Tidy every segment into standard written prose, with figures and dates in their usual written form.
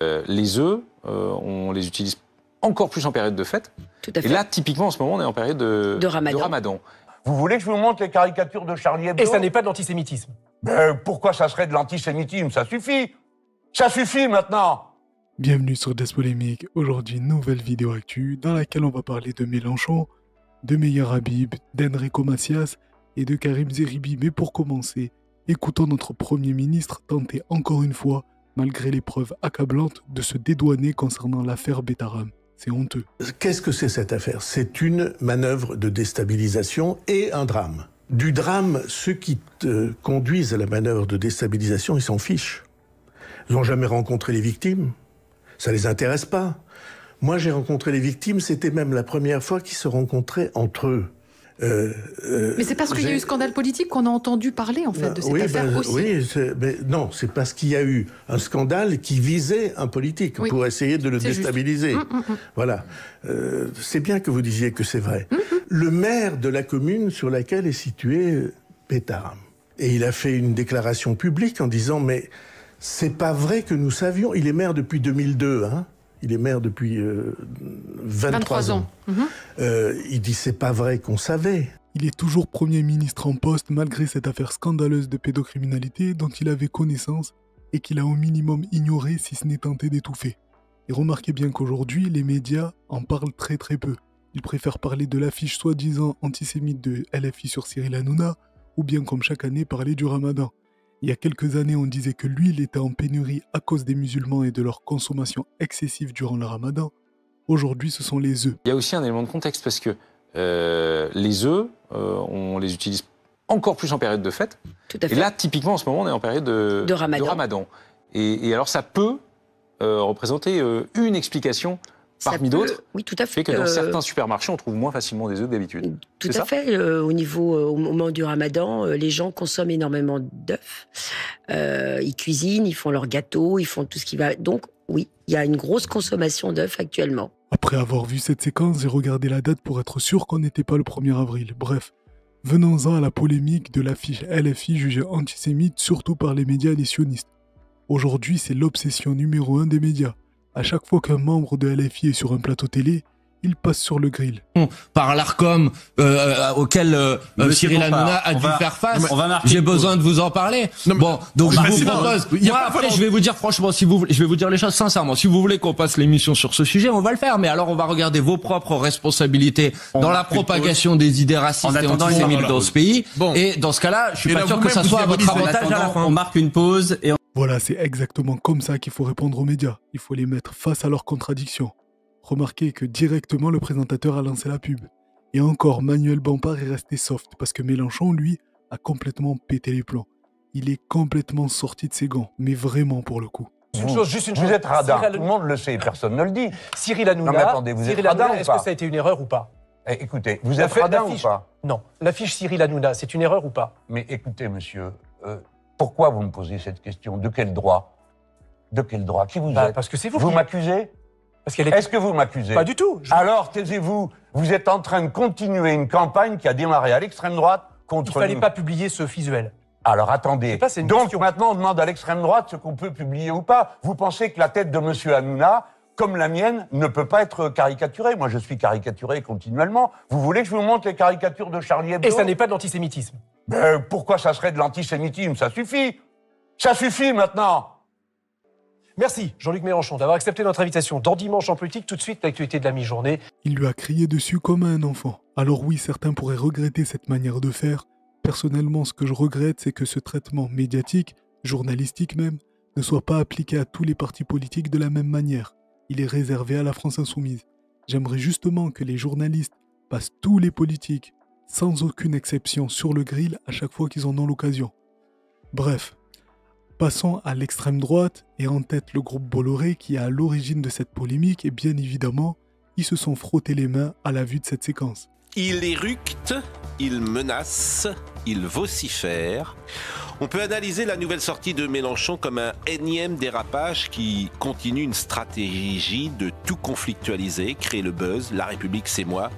Les œufs, on les utilise encore plus en période de fête. Tout à fait. Et là, typiquement, en ce moment, on est en période de Ramadan. Vous voulez que je vous montre les caricatures de Charlie Hebdo? Et ça n'est pas de l'antisémitisme. Pourquoi ça serait de l'antisémitisme? Ça suffit. Ça suffit maintenant. Bienvenue sur Des Polémiques. Aujourd'hui, nouvelle vidéo actu dans laquelle on va parler de Mélenchon, de Meir Habib, d'Enrico Macias et de Karim Zeribi. Mais pour commencer, écoutons notre Premier ministre tenter encore une fois, malgré les preuves accablantes, de se dédouaner concernant l'affaire Betaram. C'est honteux. Qu'est-ce que c'est cette affaire? C'est une manœuvre de déstabilisation et un drame. Du drame, ceux qui conduisent à la manœuvre de déstabilisation, ils s'en fichent. Ils n'ont jamais rencontré les victimes. Ça les intéresse pas. Moi, j'ai rencontré les victimes, c'était même la première fois qu'ils se rencontraient entre eux. Mais c'est parce qu'il y a eu scandale politique qu'on a entendu parler en fait de cette affaire aussi. Oui, mais non, c'est parce qu'il y a eu un scandale qui visait un politique pour essayer de le déstabiliser. Voilà. C'est bien que vous disiez que c'est vrai. Le maire de la commune sur laquelle est situé Betaram. Et il a fait une déclaration publique en disant mais c'est pas vrai que nous savions. Il est maire depuis 2002, hein. Il est maire depuis 23 ans. Il dit c'est pas vrai qu'on savait. Il est toujours Premier ministre en poste malgré cette affaire scandaleuse de pédocriminalité dont il avait connaissance et qu'il a au minimum ignoré si ce n'est tenté d'étouffer. Et remarquez bien qu'aujourd'hui, les médias en parlent très peu. Ils préfèrent parler de l'affiche soi-disant antisémite de LFI sur Cyril Hanouna ou bien comme chaque année parler du Ramadan. Il y a quelques années, on disait que l'huile était en pénurie à cause des musulmans et de leur consommation excessive durant le Ramadan. Aujourd'hui, ce sont les œufs. Il y a aussi un élément de contexte parce que les œufs, on les utilise encore plus en période de fête. Tout à fait. Et là, typiquement, en ce moment, on est en période de Ramadan. Et alors, ça peut représenter une explication parmi d'autres. Oui, tout à fait. Fait que dans certains supermarchés, on trouve moins facilement des œufs que d'habitude. Tout à fait. Au moment du Ramadan, les gens consomment énormément d'œufs. Ils cuisinent, ils font leurs gâteaux, ils font tout ce qui va. Donc, oui, il y a une grosse consommation d'œufs actuellement. Après avoir vu cette séquence, j'ai regardé la date pour être sûr qu'on n'était pas le 1er avril. Bref, venons-en à la polémique de l'affiche LFI jugée antisémite, surtout par les médias et les sionistes. Aujourd'hui, c'est l'obsession numéro 1 des médias. À chaque fois qu'un membre de LFI est sur un plateau télé, il passe sur le grill. Par l'ARCOM auquel Cyril Hanouna a dû faire face, j'ai besoin de vous en parler. Bon, donc je vous propose. Moi, après, je vais vous dire franchement, si vous voulez, je vais vous dire les choses sincèrement. Si vous voulez qu'on passe l'émission sur ce sujet, on va le faire. Mais alors, on va regarder vos propres responsabilités dans la propagation des idées racistes et antisémites dans ce pays. Et dans ce cas-là, je suis pas sûr que ça soit à votre avantage à la fin. On marque une pause et voilà, c'est exactement comme ça qu'il faut répondre aux médias. Il faut les mettre face à leurs contradictions. Remarquez que directement le présentateur a lancé la pub. Et encore, Manuel Bompard est resté soft parce que Mélenchon, lui, a complètement pété les plombs. Il est complètement sorti de ses gants, mais vraiment pour le coup. Vous êtes radin, tout le monde le sait, personne ne le dit. Cyril Hanouna, non mais attendez, vous êtes radin ou pas? Est-ce que ça a été une erreur ou pas? Écoutez, vous êtes radin ou pas? Non, l'affiche Cyril Hanouna, c'est une erreur ou pas? Mais écoutez, monsieur, pourquoi vous me posez cette question? De quel droit? De quel droit? Qui vous êtes? Parce que c'est vous. Vous m'accusez? Est-ce que vous m'accusez? Pas du tout. Alors, taisez-vous. Vous êtes en train de continuer une campagne qui a démarré à l'extrême droite contre nous. Il ne fallait pas publier ce visuel. Alors, attendez. Pas, donc, maintenant, on demande à l'extrême droite ce qu'on peut publier ou pas. Vous pensez que la tête de M. Hanouna, comme la mienne, ne peut pas être caricaturée? Moi, je suis caricaturé continuellement. Vous voulez que je vous montre les caricatures de Charlie Hebdo? Et ça n'est pas de l'antisémitisme. Pourquoi ça serait de l'antisémitisme? Ça suffit. Ça suffit, maintenant. Merci Jean-Luc Mélenchon d'avoir accepté notre invitation dans Dimanche en politique. Tout de suite, l'actualité de la mi-journée. Il lui a crié dessus comme à un enfant. Alors oui, certains pourraient regretter cette manière de faire. Personnellement, ce que je regrette, c'est que ce traitement médiatique, journalistique même, ne soit pas appliqué à tous les partis politiques de la même manière. Il est réservé à la France insoumise. J'aimerais justement que les journalistes passent tous les politiques, sans aucune exception, sur le grill à chaque fois qu'ils en ont l'occasion. Bref. Passons à l'extrême droite et en tête le groupe Bolloré qui est à l'origine de cette polémique et bien évidemment, ils se sont frottés les mains à la vue de cette séquence. Il éructe, il menace, il vocifère. On peut analyser la nouvelle sortie de Mélenchon comme un énième dérapage qui continue une stratégie de tout conflictualiser, créer le buzz, la République c'est moi,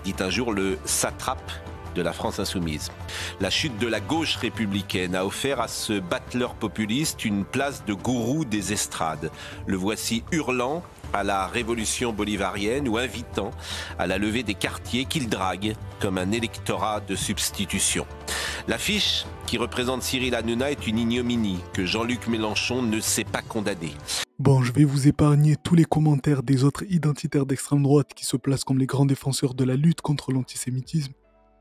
dit un jour le satrape de la France insoumise. La chute de la gauche républicaine a offert à ce battleur populiste une place de gourou des estrades. Le voici hurlant à la révolution bolivarienne ou invitant à la levée des quartiers qu'il drague comme un électorat de substitution. L'affiche qui représente Cyril Hanouna est une ignominie que Jean-Luc Mélenchon ne sait pas condamner. Bon, je vais vous épargner tous les commentaires des autres identitaires d'extrême droite qui se placent comme les grands défenseurs de la lutte contre l'antisémitisme,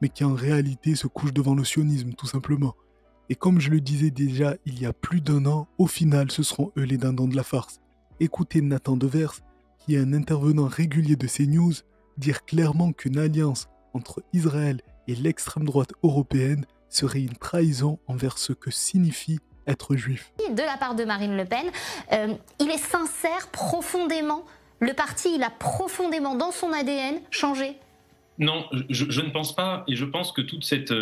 mais qui en réalité se couchent devant le sionisme, tout simplement. Et comme je le disais déjà il y a plus d'1 an, au final, ce seront eux les dindons de la farce. Écoutez Nathan Devers, qui est un intervenant régulier de CNews, dire clairement qu'une alliance entre Israël et l'extrême droite européenne serait une trahison envers ce que signifie être juif. De la part de Marine Le Pen, il est sincère profondément. Le parti, il a profondément dans son ADN changé. Non, je ne pense pas. Et je pense que toute cette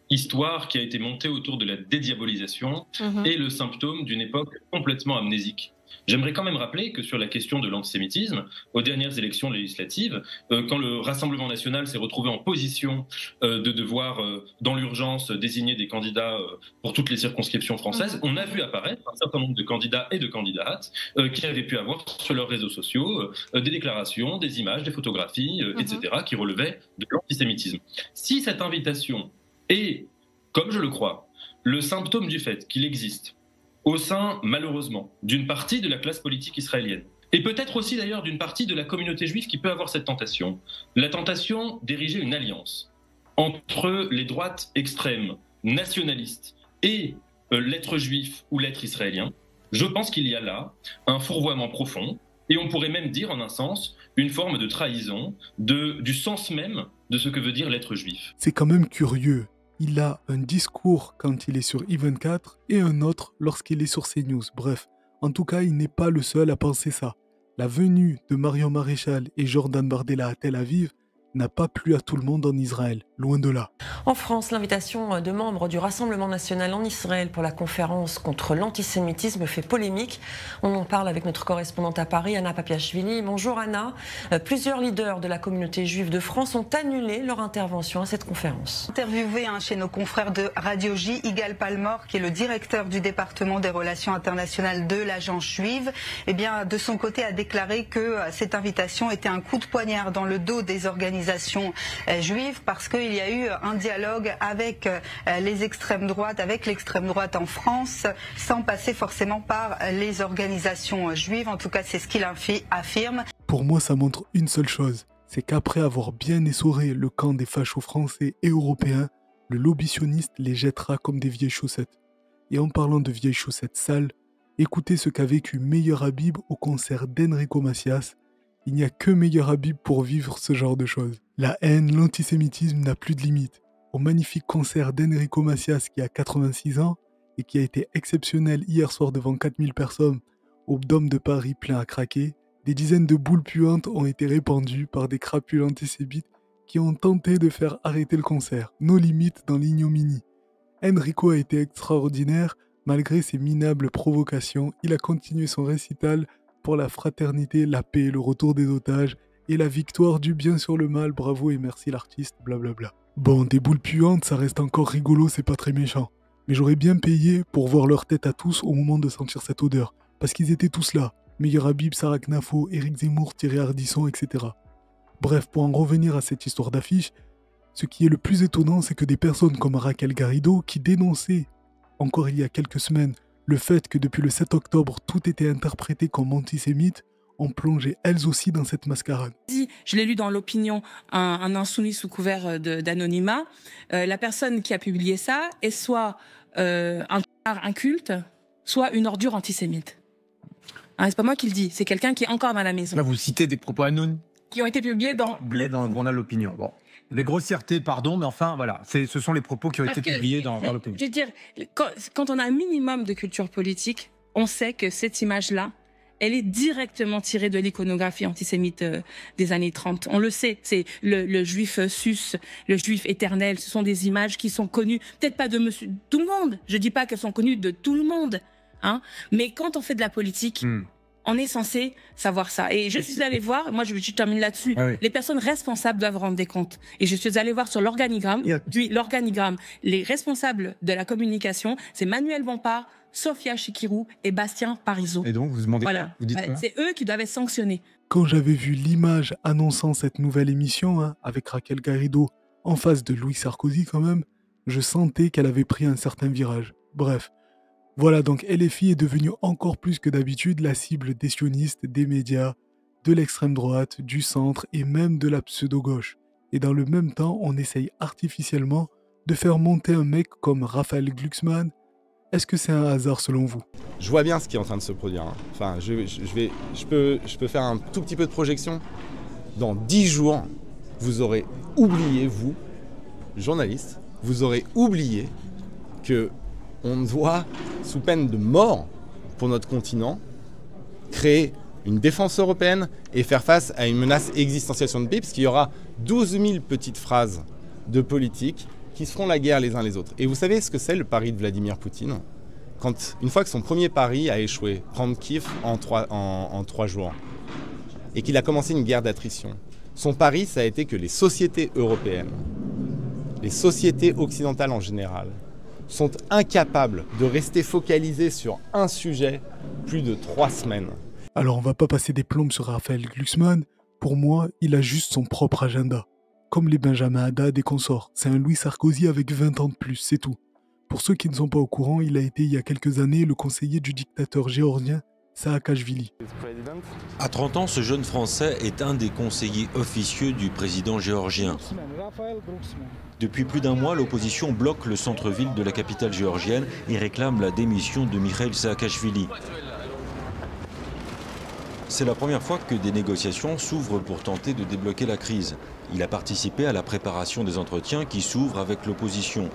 histoire qui a été montée autour de la dédiabolisation est le symptôme d'une époque complètement amnésique. J'aimerais quand même rappeler que sur la question de l'antisémitisme, aux dernières élections législatives, quand le Rassemblement national s'est retrouvé en position de devoir, dans l'urgence, désigner des candidats pour toutes les circonscriptions françaises, on a vu apparaître un certain nombre de candidats et de candidates qui avaient pu avoir sur leurs réseaux sociaux des déclarations, des images, des photographies, etc., qui relevaient de l'antisémitisme. Si cette invitation est, comme je le crois, le symptôme du fait qu'il existe au sein, malheureusement, d'une partie de la classe politique israélienne. Et peut-être aussi d'ailleurs d'une partie de la communauté juive qui peut avoir cette tentation. La tentation d'ériger une alliance entre les droites extrêmes, nationalistes, et l'être juif ou l'être israélien. Je pense qu'il y a là un fourvoiement profond, et on pourrait même dire en un sens une forme de trahison du sens même de ce que veut dire l'être juif. C'est quand même curieux. Il a un discours quand il est sur I24 et un autre lorsqu'il est sur CNews. Bref, en tout cas, il n'est pas le seul à penser ça. La venue de Marion Maréchal et Jordan Bardella à Tel Aviv n'a pas plu à tout le monde en Israël, loin de là. En France, l'invitation de membres du Rassemblement national en Israël pour la conférence contre l'antisémitisme fait polémique. On en parle avec notre correspondante à Paris, Anna Papiachvili. Bonjour Anna. Plusieurs leaders de la communauté juive de France ont annulé leur intervention à cette conférence. Interviewé chez nos confrères de Radio J, Igal Palmore, qui est le directeur du département des relations internationales de l'agence juive, de son côté a déclaré que cette invitation était un coup de poignard dans le dos des organisations juives parce qu'il y a eu un dialogue avec les extrêmes droites, avec l'extrême droite en France, sans passer forcément par les organisations juives. En tout cas, c'est ce qu'il affirme. Pour moi, ça montre une seule chose, c'est qu'après avoir bien essoré le camp des fachos français et européens, le lobby sioniste les jettera comme des vieilles chaussettes. Et en parlant de vieilles chaussettes sales, écoutez ce qu'a vécu Meilleur Habib au concert d'Enrico Macias. Il n'y a que Meilleur Habib pour vivre ce genre de choses. La haine, l'antisémitisme n'a plus de limite. Au magnifique concert d'Enrico Macias qui a 86 ans et qui a été exceptionnel hier soir devant 4000 personnes au Dôme de Paris plein à craquer, des dizaines de boules puantes ont été répandues par des crapules antisémites qui ont tenté de faire arrêter le concert. Nos limites dans l'ignominie. Enrico a été extraordinaire. Malgré ses minables provocations, il a continué son récital pour la fraternité, la paix, le retour des otages et la victoire du bien sur le mal. Bravo et merci l'artiste, blablabla. Bon, des boules puantes, ça reste encore rigolo, c'est pas très méchant. Mais j'aurais bien payé pour voir leur tête à tous au moment de sentir cette odeur. Parce qu'ils étaient tous là. Meilleur Habib, Sarah Knafo, Éric Zemmour, Thierry Ardisson, etc. Bref, pour en revenir à cette histoire d'affiche, ce qui est le plus étonnant, c'est que des personnes comme Raquel Garrido, qui dénonçaient, encore il y a quelques semaines, le fait que depuis le 7 octobre, tout était interprété comme antisémite, ont plongé elles aussi dans cette mascarade. Je l'ai lu dans l'opinion, un insoumis sous couvert d'anonymat. La personne qui a publié ça est soit un inculte, soit une ordure antisémite. Hein, c'est pas moi qui le dis, c'est quelqu'un qui est encore dans la maison. Là, vous citez des propos anonymes qui ont été publiés dans le journal L'Opinion. Bon. Des grossièretés, pardon, mais enfin, voilà. Ce sont les propos qui ont été publiés dans l'Opinion. Je veux dire, quand on a un minimum de culture politique, on sait que cette image-là, elle est directement tirée de l'iconographie antisémite des années 30. On le sait, c'est le juif sus, le juif éternel. Ce sont des images qui sont connues, peut-être pas de tout le monde. Je dis pas qu'elles sont connues de tout le monde, hein. Mais quand on fait de la politique, on est censé savoir ça. Et je suis allée voir, moi je termine là-dessus, les personnes responsables doivent rendre des comptes. Et je suis allée voir sur l'organigramme, les responsables de la communication, c'est Manuel Bompard, Sophia Chikirou et Bastien Parisot. Et donc, vous demandez vous dites quoi ? C'est eux qui doivent être sanctionnés. Quand j'avais vu l'image annonçant cette nouvelle émission, avec Raquel Garrido en face de Louis Sarkozy quand même, je sentais qu'elle avait pris un certain virage. Bref, voilà, donc LFI est devenue encore plus que d'habitude la cible des sionistes, des médias, de l'extrême droite, du centre et même de la pseudo-gauche. Et dans le même temps, on essaye artificiellement de faire monter un mec comme Raphaël Glucksmann. Est-ce que c'est un hasard selon vous ? Je vois bien ce qui est en train de se produire. Enfin, je peux faire un tout petit peu de projection. Dans 10 jours, vous aurez oublié, vous, journalistes, vous aurez oublié que on doit, sous peine de mort pour notre continent, créer une défense européenne et faire face à une menace existentielle sur notre pays, parce qu'il y aura 12 000 petites phrases de politiques qui se feront la guerre les uns les autres. Et vous savez ce que c'est le pari de Vladimir Poutine ? Une fois que son premier pari a échoué, prendre Kiev en 3 jours, et qu'il a commencé une guerre d'attrition, son pari, ça a été que les sociétés européennes, les sociétés occidentales en général, sont incapables de rester focalisées sur un sujet plus de 3 semaines. Alors on va pas passer des plombes sur Raphaël Glucksmann. Pour moi, il a juste son propre agenda. Comme les Benjamin Haddad et consorts. C'est un Louis Sarkozy avec 20 ans de plus, c'est tout. Pour ceux qui ne sont pas au courant, il a été il y a quelques années le conseiller du dictateur géorgien Saakashvili. À 30 ans, ce jeune Français est un des conseillers officieux du président géorgien. Depuis plus d'un mois, l'opposition bloque le centre-ville de la capitale géorgienne et réclame la démission de Mikhail Saakashvili. C'est la première fois que des négociations s'ouvrent pour tenter de débloquer la crise. Il a participé à la préparation des entretiens qui s'ouvrent avec l'opposition.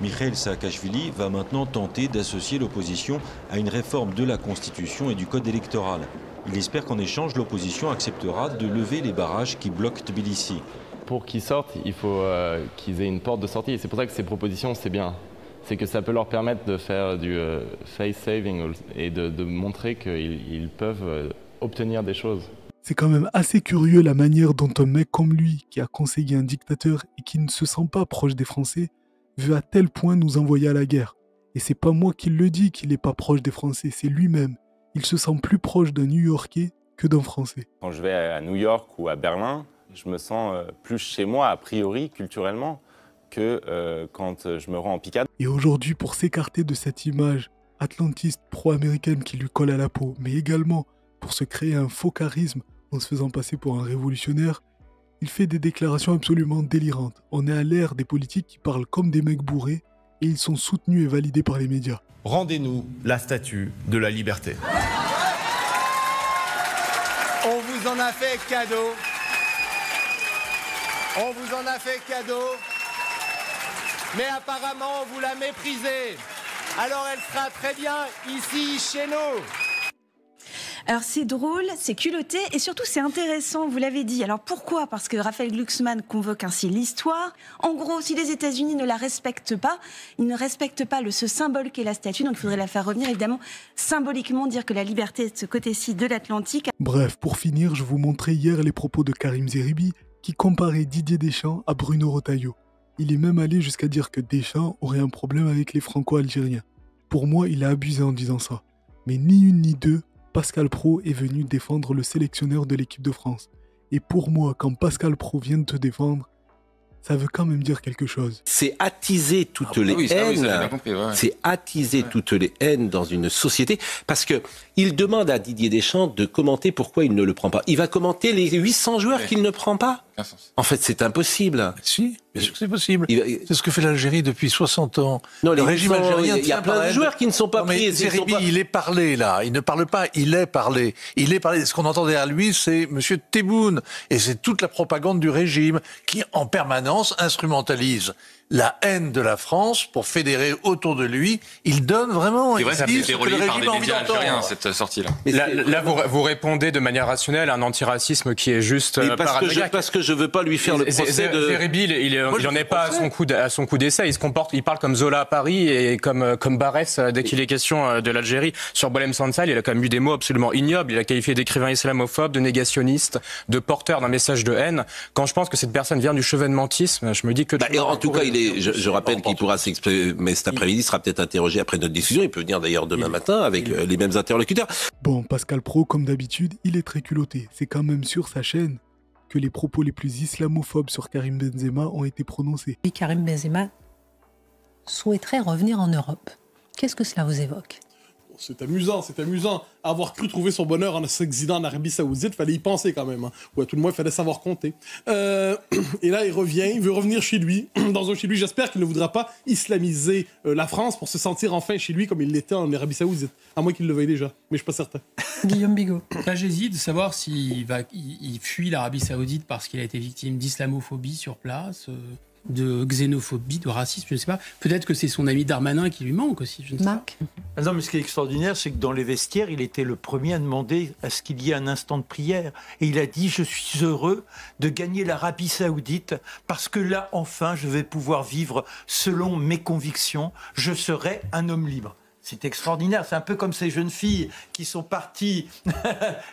Mikhail Saakashvili va maintenant tenter d'associer l'opposition à une réforme de la Constitution et du Code électoral. Il espère qu'en échange, l'opposition acceptera de lever les barrages qui bloquent Tbilissi. Pour qu'ils sortent, il faut qu'ils aient une porte de sortie. Et c'est pour ça que ces propositions, c'est bien. C'est que ça peut leur permettre de faire du face saving et de montrer qu'ils peuvent obtenir des choses. C'est quand même assez curieux la manière dont un mec comme lui, qui a conseillé un dictateur et qui ne se sent pas proche des Français, veut à tel point nous envoyer à la guerre. Et c'est pas moi qui le dis qu'il n'est pas proche des Français, c'est lui-même. Il se sent plus proche d'un New-Yorkais que d'un Français. Quand je vais à New York ou à Berlin, je me sens plus chez moi, a priori, culturellement, que quand je me rends en Picardie. Et aujourd'hui, pour s'écarter de cette image atlantiste pro-américaine qui lui colle à la peau, mais également pour se créer un faux charisme en se faisant passer pour un révolutionnaire, il fait des déclarations absolument délirantes. On est à l'ère des politiques qui parlent comme des mecs bourrés et ils sont soutenus et validés par les médias. Rendez-nous la statue de la liberté. On vous en a fait cadeau. On vous en a fait cadeau. Mais apparemment, vous la méprisez. Alors elle sera très bien ici, chez nous. Alors c'est drôle, c'est culotté et surtout c'est intéressant, vous l'avez dit. Alors pourquoi ? Parce que Raphaël Glucksmann convoque ainsi l'histoire. En gros, si les États-Unis ne la respectent pas, ils ne respectent pas ce symbole qu'est la statue, donc il faudrait la faire revenir, évidemment, symboliquement, dire que la liberté est de ce côté-ci de l'Atlantique. Bref, pour finir, je vous montrais hier les propos de Karim Zeribi qui comparait Didier Deschamps à Bruno Retailleau. Il est même allé jusqu'à dire que Deschamps aurait un problème avec les Franco-Algériens. Pour moi, il a abusé en disant ça. Mais ni une ni deux, Pascal Praud est venu défendre le sélectionneur de l'équipe de France. Et pour moi, quand Pascal Praud vient de te défendre, ça veut quand même dire quelque chose. C'est attiser toutes les haines. C'est attiser toutes les haines dans une société. Parce que il demande à Didier Deschamps de commenter pourquoi il ne le prend pas. Il va commenter les 800 joueurs qu'il ne prend pas. En fait, c'est impossible. Si, bien sûr que c'est possible. C'est ce que fait l'Algérie depuis 60 ans. Non, le régime algérien. Il y a plein de joueurs qui ne sont pas pris. Zeribi, il est parlé là. Il ne parle pas, il est parlé. Il est parlé. Ce qu'on entend derrière lui, c'est Monsieur Tebboune. Et c'est toute la propagande du régime qui, en permanence, instrumentalise la haine de la France pour fédérer autour de lui. Il donne vraiment... C'est vrai, ça a été relayé par des médias algériens, cette sortie-là. Là, vous répondez de manière rationnelle à un antiracisme qui est juste paranoïaque. Parce que je veux pas lui faire le procès de... Zeribi, il n'en est pas à son coup d'essai. Il parle comme Zola à Paris et comme Barès dès qu'il est question de l'Algérie. Sur Boualem Sansal, il a quand même eu des mots absolument ignobles. Il a qualifié d'écrivain islamophobe, de négationniste, de porteur d'un message de haine. Quand je pense que cette personne vient du chevènementisme, je me dis que... en tout cas, je rappelle qu'il pourra s'exprimer cet après-midi, il sera peut-être interrogé après notre décision. Il peut venir d'ailleurs demain matin avec les mêmes interlocuteurs. Bon, Pascal Praud, comme d'habitude, il est très culotté. C'est quand même sur sa chaîne que les propos les plus islamophobes sur Karim Benzema ont été prononcés. Karim Benzema souhaiterait revenir en Europe. Qu'est-ce que cela vous évoque ? C'est amusant. Avoir cru trouver son bonheur en s'exilant en Arabie Saoudite, fallait y penser quand même. Hein. Ou à tout le moins, il fallait savoir compter. Et là, il veut revenir chez lui, dans un chez lui. J'espère qu'il ne voudra pas islamiser la France pour se sentir enfin chez lui comme il l'était en Arabie Saoudite. À moins qu'il le veuille déjà, mais je suis pas certain. Guillaume Bigot. Là, j'hésite de savoir s'il fuit l'Arabie Saoudite parce qu'il a été victime d'islamophobie sur place. De xénophobie, de racisme, je ne sais pas. Peut-être que c'est son ami Darmanin qui lui manque aussi, je ne sais pas. Non, mais ce qui est extraordinaire, c'est que dans les vestiaires, il était le premier à demander à ce qu'il y ait un instant de prière. Et il a dit, je suis heureux de gagner l'Arabie Saoudite parce que là, enfin, je vais pouvoir vivre selon mes convictions. Je serai un homme libre. C'est extraordinaire, c'est un peu comme ces jeunes filles qui sont parties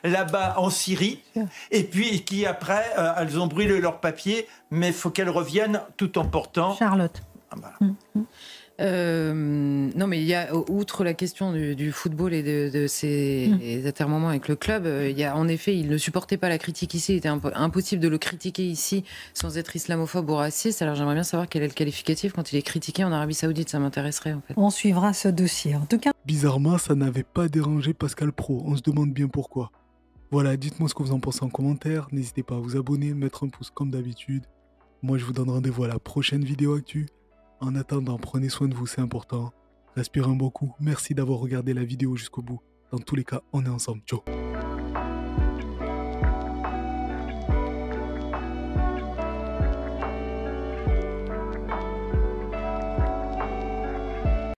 là-bas en Syrie et puis qui après, elles ont brûlé leurs papiers, mais il faut qu'elles reviennent tout en portant... Charlotte. Non, mais il y a, outre la question du football et de ses atermoiements avec le club, il y a, en effet, il ne supportait pas la critique ici. Il était impossible de le critiquer ici sans être islamophobe ou raciste. Alors j'aimerais bien savoir quel est le qualificatif quand il est critiqué en Arabie Saoudite. Ça m'intéresserait en fait. On suivra ce dossier. En tout cas, bizarrement, ça n'avait pas dérangé Pascal Praud. On se demande bien pourquoi. Voilà, dites-moi ce que vous en pensez en commentaire. N'hésitez pas à vous abonner, mettre un pouce comme d'habitude. Moi, je vous donne rendez-vous à la prochaine vidéo actu. En attendant, prenez soin de vous, c'est important. Respirez un bon coup. Merci d'avoir regardé la vidéo jusqu'au bout. Dans tous les cas, on est ensemble. Ciao.